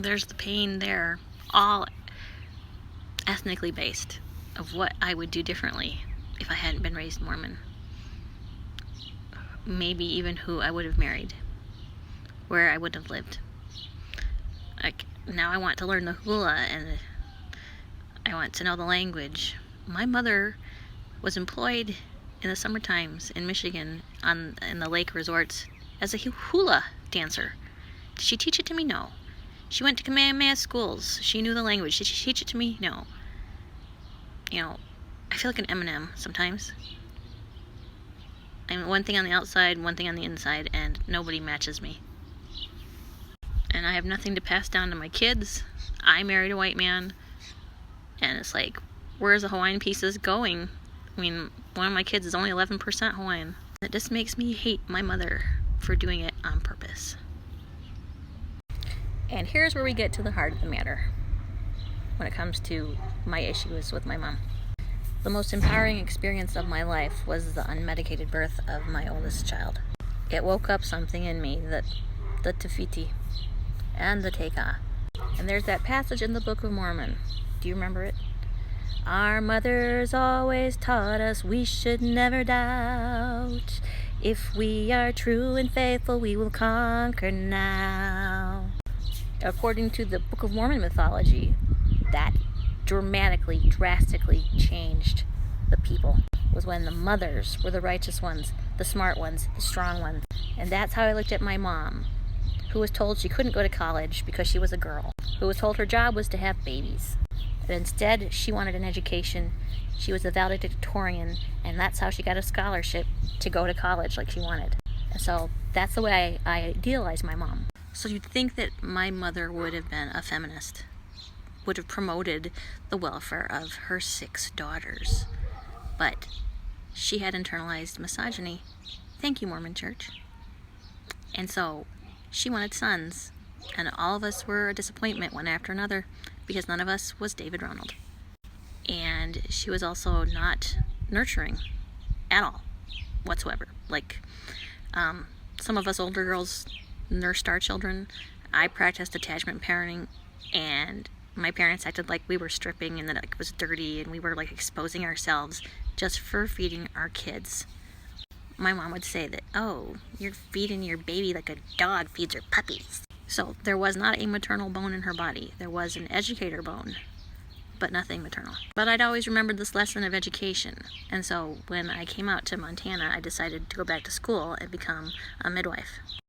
there's the pain there, all ethnically based, of what I would do differently if I hadn't been raised Mormon. Maybe even who I would have married, where I would have lived. Like, now I want to learn the hula, and I want to know the language. My mother was employed in the summer times in Michigan in the lake resorts as a hula dancer. Did she teach it to me? No. She went to Kamehameha schools. She knew the language. Did she teach it to me? No. You know, I feel like an M&M sometimes. I'm one thing on the outside, one thing on the inside, and nobody matches me. And I have nothing to pass down to my kids. I married a white man, and it's like, where's the Hawaiian pieces going? I mean, one of my kids is only 11% Hawaiian. It just makes me hate my mother for doing it on purpose. And here's where we get to the heart of the matter when it comes to my issues with my mom. The most empowering experience of my life was the unmedicated birth of my oldest child. It woke up something in me, that the Tefiti and the Teka. And there's that passage in the Book of Mormon. Do you remember it? Our mothers always taught us we should never doubt. If we are true and faithful, we will conquer now. According to the Book of Mormon mythology, that drastically changed the people. It was when the mothers were the righteous ones, the smart ones, the strong ones. And that's how I looked at my mom, who was told she couldn't go to college because she was a girl, who was told her job was to have babies. But instead, she wanted an education. She was a valedictorian, and that's how she got a scholarship to go to college like she wanted. And so that's the way I idealized my mom. So you'd think that my mother would have been a feminist, would have promoted the welfare of her 6 daughters. But she had internalized misogyny. Thank you, Mormon Church. And so she wanted sons, and all of us were a disappointment one after another, because none of us was David Ronald. And she was also not nurturing at all, whatsoever. Like, some of us older girls nursed our children. I practiced attachment parenting, and my parents acted like we were stripping and that it was dirty, and we were like exposing ourselves just for feeding our kids. My mom would say that, oh, you're feeding your baby like a dog feeds her puppies. So there was not a maternal bone in her body. There was an educator bone, but nothing maternal. But I'd always remembered this lesson of education. And so when I came out to Montana, I decided to go back to school and become a midwife.